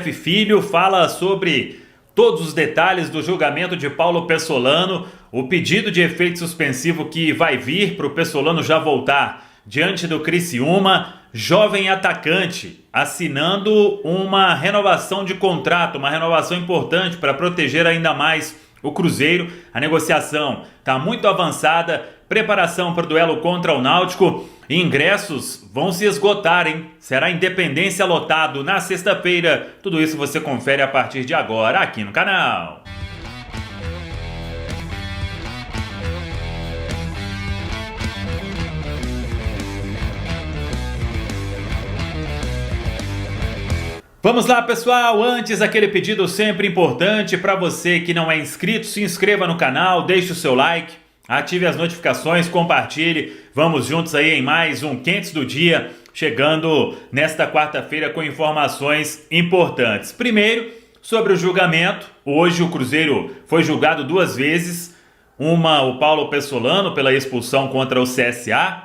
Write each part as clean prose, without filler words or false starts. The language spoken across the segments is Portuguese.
ACF Filho fala sobre todos os detalhes do julgamento de Paulo Pessolano, o pedido de efeito suspensivo que vai vir para o Pessolano já voltar diante do Criciúma, jovem atacante assinando uma renovação de contrato, uma renovação importante para proteger ainda mais o Cruzeiro. A negociação está muito avançada, preparação para o duelo contra o Náutico. Ingressos vão se esgotar, hein? Será Independência lotado na sexta-feira. Tudo isso você confere a partir de agora aqui no canal. Vamos lá, pessoal, antes aquele pedido sempre importante para você que não é inscrito, se inscreva no canal, deixe o seu like, ative as notificações, compartilhe, vamos juntos aí em mais um Quentes do Dia, chegando nesta quarta-feira com informações importantes. Primeiro, sobre o julgamento, hoje o Cruzeiro foi julgado duas vezes, uma o Paulo Pessolano pela expulsão contra o CSA,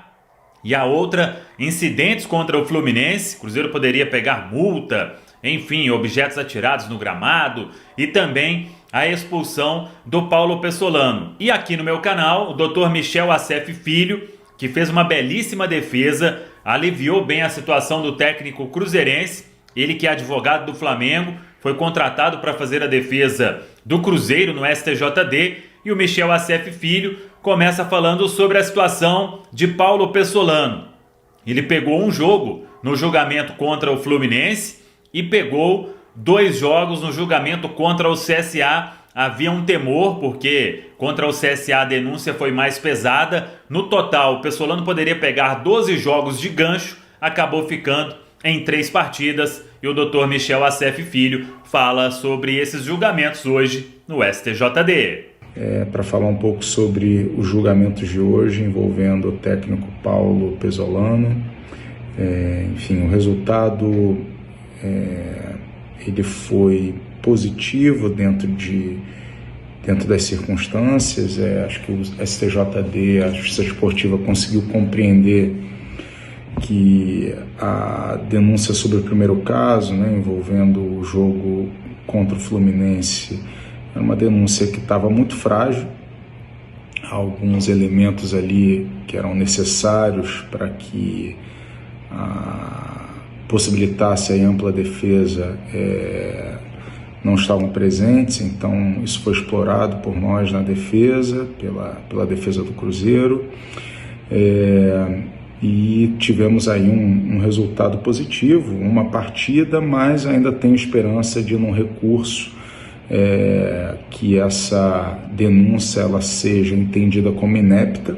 e a outra, incidentes contra o Fluminense. O Cruzeiro poderia pegar multa, enfim, objetos atirados no gramado e também a expulsão do Paulo Pessolano. E aqui no meu canal, o Dr. Michel ACF Filho, que fez uma belíssima defesa, aliviou bem a situação do técnico cruzeirense, ele que é advogado do Flamengo, foi contratado para fazer a defesa do Cruzeiro no STJD, e o Michel ACF Filho começa falando sobre a situação de Paulo Pessolano. Ele pegou um jogo no julgamento contra o Fluminense e pegou 2 jogos no julgamento contra o CSA. Havia um temor, porque contra o CSA a denúncia foi mais pesada. No total, o Pessolano poderia pegar 12 jogos de gancho, acabou ficando em 3 partidas. E o Dr. Michel ACF Filho fala sobre esses julgamentos hoje no STJD. Para falar um pouco sobre os julgamentos de hoje envolvendo o técnico Paulo Pessolano. Enfim, o resultado ele foi positivo dentro das circunstâncias. Acho que o STJD, a Justiça Desportiva, conseguiu compreender que a denúncia sobre o primeiro caso, envolvendo o jogo contra o Fluminense, era uma denúncia que estava muito frágil, alguns elementos ali que eram necessários para que possibilitasse a ampla defesa não estavam presentes. Então isso foi explorado por nós na defesa, pela defesa do Cruzeiro, e tivemos aí um resultado positivo, uma partida, mas ainda tenho esperança de num recurso que essa denúncia ela seja entendida como inepta,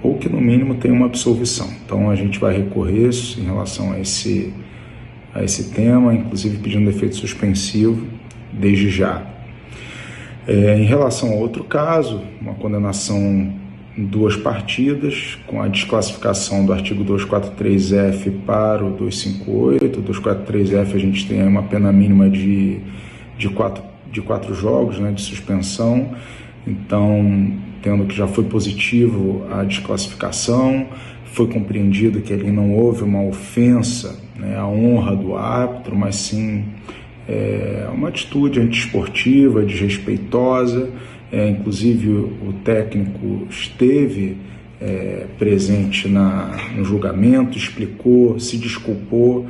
ou que no mínimo tenha uma absolvição. Então a gente vai recorrer em relação a esse tema, inclusive pedindo efeito suspensivo desde já. Em relação a outro caso, uma condenação em 2 partidas, com a desclassificação do artigo 243F para o 258. O 243F a gente tem aí uma pena mínima de 4 jogos, de suspensão. Então, tendo que já foi positivo a desclassificação, foi compreendido que ali não houve uma ofensa à honra do árbitro, mas sim uma atitude antiesportiva, desrespeitosa. Inclusive o técnico esteve presente no julgamento, explicou, se desculpou.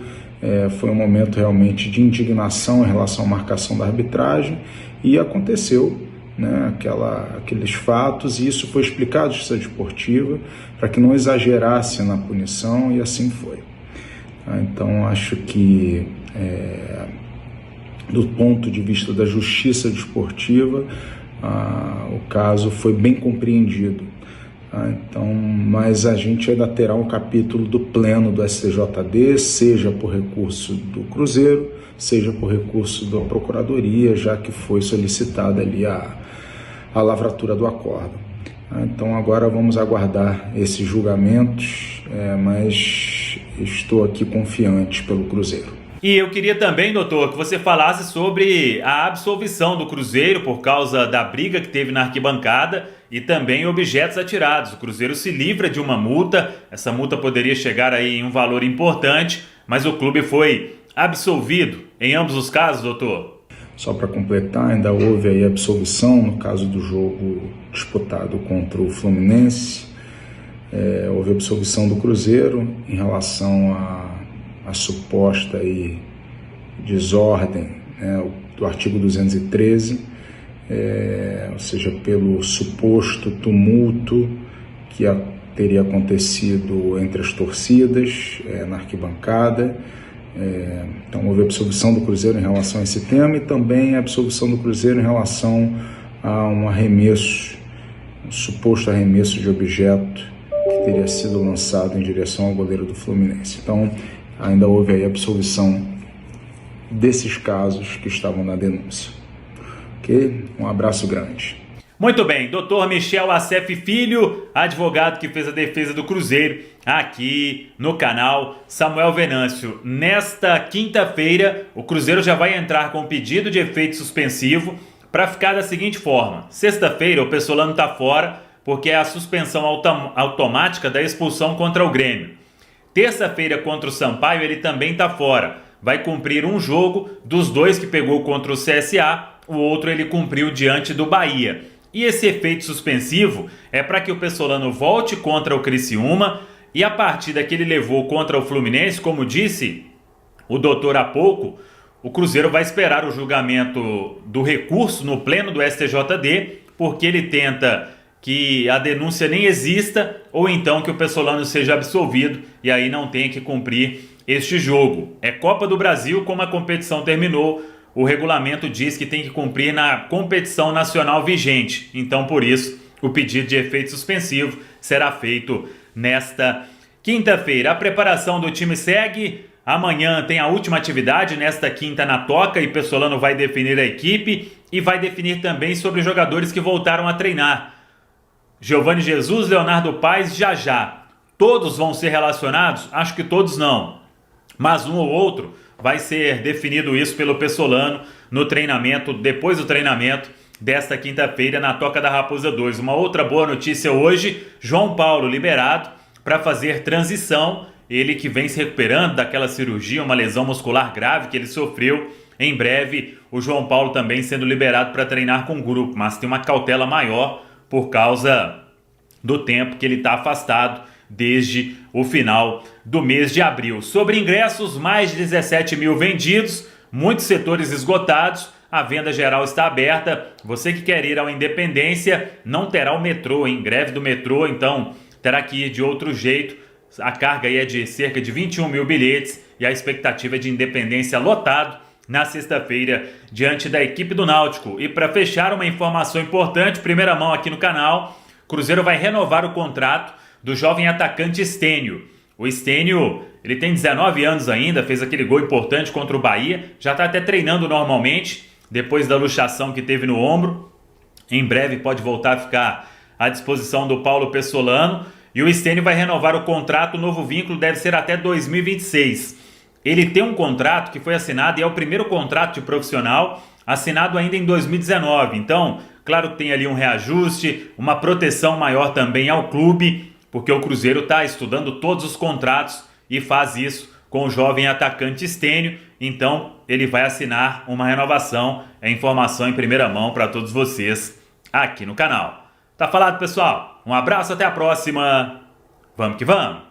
Foi um momento realmente de indignação em relação à marcação da arbitragem, e aconteceu aqueles fatos, e isso foi explicado à Justiça Desportiva para que não exagerasse na punição, e assim foi. Então acho que do ponto de vista da Justiça Desportiva, o caso foi bem compreendido. Então, mas a gente ainda terá um capítulo do pleno do STJD, seja por recurso do Cruzeiro, seja por recurso da Procuradoria, já que foi solicitada ali a lavratura do acórdão. Então agora vamos aguardar esses julgamentos, mas estou aqui confiante pelo Cruzeiro. E eu queria também, doutor, que você falasse sobre a absolvição do Cruzeiro por causa da briga que teve na arquibancada e também objetos atirados. O Cruzeiro se livra de uma multa, essa multa poderia chegar aí em um valor importante, mas o clube foi absolvido em ambos os casos, doutor? Só para completar, ainda houve aí absolvição no caso do jogo disputado contra o Fluminense. Houve absolvição do Cruzeiro em relação à suposta aí desordem, né, do artigo 213, ou seja, pelo suposto tumulto que teria acontecido entre as torcidas na arquibancada. Então houve absolvição do Cruzeiro em relação a esse tema e também a absolvição do Cruzeiro em relação a um arremesso, um suposto arremesso de objeto que teria sido lançado em direção ao goleiro do Fluminense. Então ainda houve aí absolvição desses casos que estavam na denúncia. Ok? Um abraço grande. Muito bem, Dr. Michel Assef Filho, advogado que fez a defesa do Cruzeiro aqui no canal Samuel Venâncio. Nesta quinta-feira, o Cruzeiro já vai entrar com pedido de efeito suspensivo para ficar da seguinte forma. Sexta-feira, o Pessolano está fora porque é a suspensão automática da expulsão contra o Grêmio. Terça-feira, contra o Sampaio, ele também está fora. Vai cumprir um jogo dos dois que pegou contra o CSA, o outro ele cumpriu diante do Bahia. E esse efeito suspensivo é para que o Pessolano volte contra o Criciúma e a partida que ele levou contra o Fluminense, como disse o doutor há pouco, o Cruzeiro vai esperar o julgamento do recurso no pleno do STJD, porque ele tenta que a denúncia nem exista ou então que o Pessolano seja absolvido e aí não tenha que cumprir este jogo. É Copa do Brasil, como a competição terminou, o regulamento diz que tem que cumprir na competição nacional vigente. Então, por isso, o pedido de efeito suspensivo será feito nesta quinta-feira. A preparação do time segue. Amanhã tem a última atividade, nesta quinta na Toca, e Pessolano vai definir a equipe e vai definir também sobre os jogadores que voltaram a treinar. Giovani Jesus, Leonardo Paes, já. Todos vão ser relacionados? Acho que todos não. Mas um ou outro vai ser definido isso pelo Pessolano no treinamento, depois do treinamento desta quinta-feira na Toca da Raposa 2. Uma outra boa notícia hoje, João Paulo liberado para fazer transição, ele que vem se recuperando daquela cirurgia, uma lesão muscular grave que ele sofreu. Em breve, o João Paulo também sendo liberado para treinar com o grupo, mas tem uma cautela maior por causa do tempo que ele está afastado desde o final do mês de abril. Sobre ingressos, mais de 17 mil vendidos, muitos setores esgotados, a venda geral está aberta. Você que quer ir ao Independência não terá o metrô, em greve do metrô, então terá que ir de outro jeito. A carga aí é de cerca de 21 mil bilhetes e a expectativa é de Independência lotado na sexta-feira diante da equipe do Náutico. E para fechar, uma informação importante, primeira mão aqui no canal, Cruzeiro vai renovar o contrato do jovem atacante Stênio. O Stênio, ele tem 19 anos ainda, fez aquele gol importante contra o Bahia, já está até treinando normalmente, depois da luxação que teve no ombro. Em breve pode voltar a ficar à disposição do Paulo Pessolano. E o Stênio vai renovar o contrato, o novo vínculo deve ser até 2026. Ele tem um contrato que foi assinado e é o primeiro contrato de profissional assinado ainda em 2019. Então, claro que tem ali um reajuste, uma proteção maior também ao clube, porque o Cruzeiro está estudando todos os contratos e faz isso com o jovem atacante Stênio. Então, ele vai assinar uma renovação. É informação em primeira mão para todos vocês aqui no canal. Tá falado, pessoal? Um abraço, até a próxima. Vamos que vamos!